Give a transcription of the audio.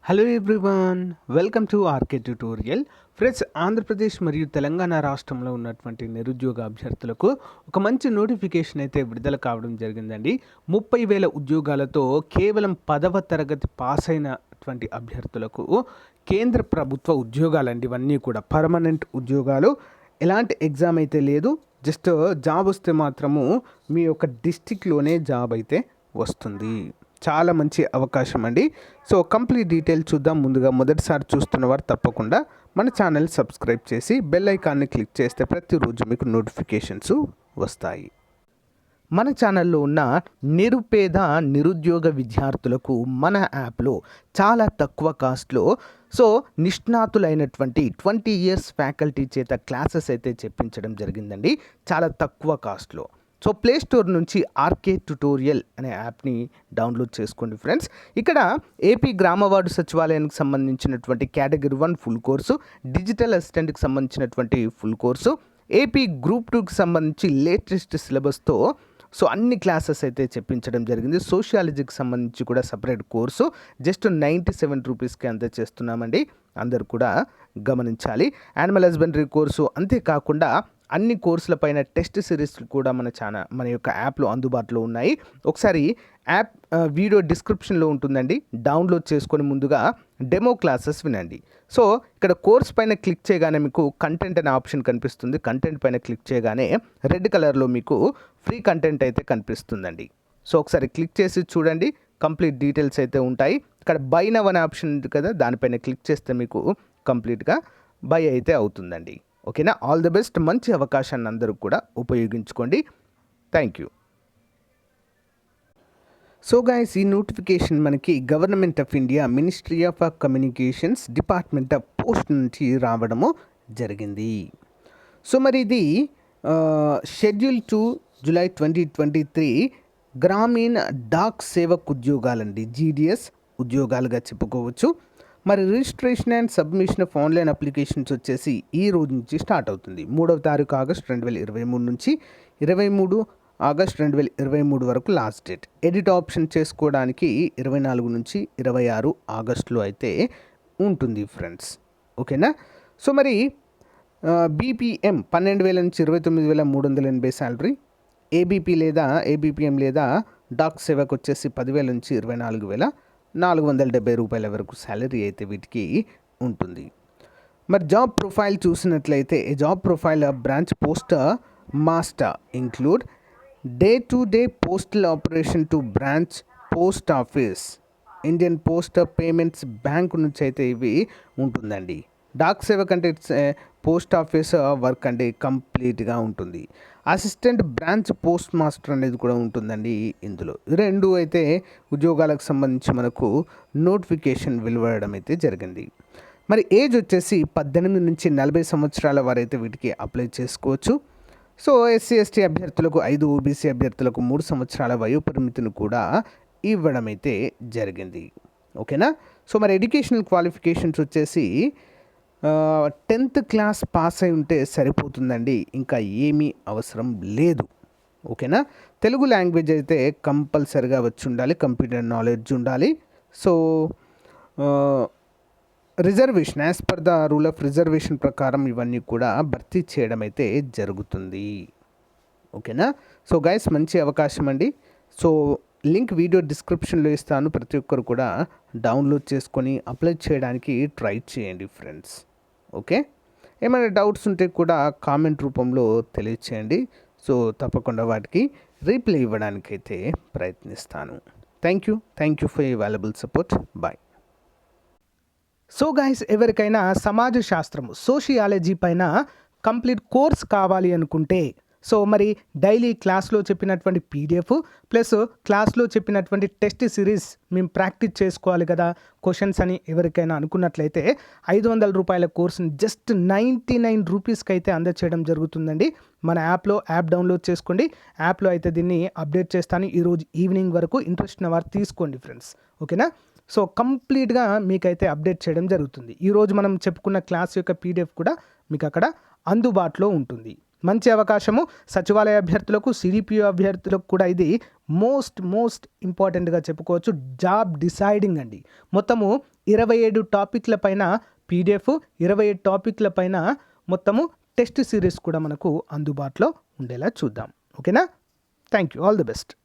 Hello everyone, welcome to RK tutorial. Friends, Andhra Pradesh మరియు తెలంగాణ రాష్ట్రంలో ఉన్నటువంటి నిరుద్యోగ అభ్యర్థులకు ఒక మంచి నోటిఫికేషన్ అయితే విడుదల కావడం జరిగిందండి. 30,000 ఉద్యోగాలతో కేవలం 10వ తరగతి పాస్ అయినటువంటి అభ్యర్థులకు కేంద్ర ప్రభుత్వ ఉద్యోగాలండి. ఇవన్నీ కూడా పర్మనెంట్ ఉద్యోగాలు. ఎలాంటి ఎగ్జామ్ అయితే లేదు, జస్ట్ జాబ్ వస్తే మాత్రము మీ యొక్క డిస్టిక్లోనే జాబ్ అయితే వస్తుంది. చాలా మంచి అవకాశం అండి. సో కంప్లీట్ డీటెయిల్ చూద్దాం. ముందుగా మొదటిసారి చూస్తున్నవారు తప్పకుండా మన ఛానల్ సబ్స్క్రైబ్ చేసి బెల్ ఐకాన్ని క్లిక్ చేస్తే ప్రతిరోజు మీకు నోటిఫికేషన్స్ వస్తాయి. మన ఛానల్లో ఉన్న నిరుపేద నిరుద్యోగ విద్యార్థులకు మన యాప్లో చాలా తక్కువ కాస్ట్లో నిష్ణాతులైనటువంటి 20 ఇయర్స్ ఫ్యాకల్టీ చేత క్లాసెస్ అయితే చెప్పించడం జరిగిందండి, చాలా తక్కువ కాస్ట్లో. ప్లే స్టోర్ నుంచి ఆర్కే ట్యుటోరియల్ అనే యాప్ని డౌన్లోడ్ చేసుకోండి ఫ్రెండ్స్. ఇక్కడ ఏపీ గ్రామ వార్డు సచివాలయానికి సంబంధించినటువంటి కేటగిరీ 1 ఫుల్ కోర్సు, డిజిటల్ అసిస్టెంట్కి సంబంధించినటువంటి ఫుల్ కోర్సు, ఏపీ గ్రూప్ 2కి సంబంధించి లేటెస్ట్ సిలబస్తో అన్ని క్లాసెస్ అయితే చెప్పించడం జరిగింది. సోషియాలజీకి సంబంధించి కూడా సపరేట్ కోర్సు జస్ట్ 97 రూపీస్కి అంతే చేస్తున్నామండి, అందరు కూడా గమనించాలి. యానిమల్ హస్బెండరీ కోర్సు, అంతేకాకుండా అన్ని కోర్సులపైన టెస్ట్ సిరీస్లు కూడా మన యొక్క యాప్లో అందుబాటులో ఉన్నాయి. ఒకసారి యాప్ వీడియో డిస్క్రిప్షన్లో ఉంటుందండి, డౌన్లోడ్ చేసుకొని ముందుగా డెమో క్లాసెస్ వినండి. ఇక్కడ కోర్స్ పైన క్లిక్ చేయగానే మీకు కంటెంట్ అనే ఆప్షన్ కనిపిస్తుంది. కంటెంట్ పైన క్లిక్ చేయగానే రెడ్ కలర్లో మీకు ఫ్రీ కంటెంట్ అయితే కనిపిస్తుందండి. ఒకసారి క్లిక్ చేసి చూడండి, కంప్లీట్ డీటెయిల్స్ అయితే ఉంటాయి. ఇక్కడ బై నవ్ అనే ఆప్షన్ ఉంది కదా, దానిపైన క్లిక్ చేస్తే మీకు కంప్లీట్గా బై అయితే అవుతుందండి. ఓకేనా? All the best. మంచి అవకాశాన్ని అందరూ కూడా ఉపయోగించుకోండి. Thank you. గైస్, ఈ నోటిఫికేషన్ మనకి government of India, ministry of communications, department of post నుంచి రావడము జరిగింది. మరి ఇది షెడ్యూల్ 2 జూలై 2023 గ్రామీణ డాక్ సేవక్ ఉద్యోగాలండి, GDS ఉద్యోగాలుగా చెప్పుకోవచ్చు. మరి registration and submission of online applications వచ్చేసి ఈ రోజు నుంచి స్టార్ట్ అవుతుంది. 3వ తారీఖు ఆగస్ట్ 2023 నుంచి 23 ఆగస్ట్ 2023 వరకు లాస్ట్ డేట్. ఎడిట్ ఆప్షన్ చేసుకోవడానికి 24 నుంచి 26 ఆగస్టులో అయితే ఉంటుంది ఫ్రెండ్స్. ఓకేనా? మరి BPM 12,000 నుంచి 29,380 శాలరీ, ABP లేదా ABPM లేదా డాక్ సేవకు వచ్చేసి 10,000 నుంచి 24,470 రూపాయల వరకు శాలరీ అయితే వీటికి ఉంటుంది. మరి జాబ్ ప్రొఫైల్ చూసినట్లయితే job profile branch post master include day to day postal operation two branch post office, Indian post payments bank నుంచి అయితే ఇవి ఉంటుందండి. డాక్ సేవ కంటే పోస్ట్ ఆఫీస్ వర్క్ అంటే కంప్లీట్గా ఉంటుంది. అసిస్టెంట్ బ్రాంచ్ పోస్ట్ మాస్టర్ అనేది కూడా ఉంటుందండి ఇందులో. రెండు అయితే ఉద్యోగాలకు సంబంధించి మనకు నోటిఫికేషన్ వెలువడడం అయితే జరిగింది. మరి ఏజ్ వచ్చేసి 18 నుంచి 40 సంవత్సరాల వారైతే వీటికి అప్లై చేసుకోవచ్చు. SC ST అభ్యర్థులకు 5, OBC అభ్యర్థులకు 3 సంవత్సరాల వయోపరిమితిని కూడా ఇవ్వడం అయితే జరిగింది. ఓకేనా? మరి ఎడ్యుకేషనల్ క్వాలిఫికేషన్స్ వచ్చేసి 10th క్లాస్ పాస్ అయి ఉంటే సరిపోతుందండి, ఇంకా ఏమీ అవసరం లేదు. ఓకేనా? తెలుగు లాంగ్వేజ్ అయితే కంపల్సరిగా వచ్చి ఉండాలి, కంప్యూటర్ నాలెడ్జ్ ఉండాలి. Reservation, as per the rule of reservation ప్రకారం ఇవన్నీ కూడా భర్తీ చేయడం అయితే జరుగుతుంది. ఓకేనా? గైస్, మంచి అవకాశం అండి. లింక్ వీడియో డిస్క్రిప్షన్లో ఇస్తాను, ప్రతి ఒక్కరు కూడా డౌన్లోడ్ చేసుకొని అప్లై చేయడానికి ట్రై చేయండి ఫ్రెండ్స్. ఓకే? ఏమైనా డౌట్స్ ఉంటే కూడా కామెంట్ రూపంలో తెలియచేయండి. తప్పకుండా వాటికి రీప్లై ఇవ్వడానికైతే ప్రయత్నిస్తాను. Thank you for you valuable support. Bye. Guys, ఎవరికైనా సమాజ శాస్త్రం, సోషియాలజీ పైన కంప్లీట్ కోర్స్ కావాలి అనుకుంటే మరి డైలీ క్లాస్లో చెప్పినటువంటి PDF ప్లస్ క్లాస్లో చెప్పినటువంటి టెస్ట్ సిరీస్ మేము ప్రాక్టీస్ చేసుకోవాలి కదా క్వశ్చన్స్ అని ఎవరికైనా అనుకున్నట్లయితే 500 రూపాయల కోర్సుని జస్ట్ 99 రూపీస్కి అయితే అందచేయడం జరుగుతుందండి. మన యాప్ డౌన్లోడ్ చేసుకోండి. యాప్లో అయితే దీన్ని అప్డేట్ చేస్తాను ఈరోజు ఈవినింగ్ వరకు. ఇంట్రెస్ట్ ఉన్న వారు తీసుకోండి ఫ్రెండ్స్. ఓకేనా? కంప్లీట్గా మీకైతే అప్డేట్ చేయడం జరుగుతుంది. ఈరోజు మనం చెప్పుకున్న క్లాస్ యొక్క PDF కూడా మీకు అక్కడ అందుబాటులో ఉంటుంది. మంచి అవకాశము. సచివాలయ అభ్యర్థులకు, CDPO అభ్యర్థులకు కూడా ఇది మోస్ట్ ఇంపార్టెంట్గా చెప్పుకోవచ్చు, జాబ్ డిసైడింగ్ అండి. మొత్తము 27 టాపిక్ల పైన పీడిఎఫ్, 27 టాపిక్ల పైన మొత్తము టెస్ట్ సిరీస్ కూడా మనకు అందుబాటులో ఉండేలా చూద్దాం. ఓకేనా? Thank you. All the best.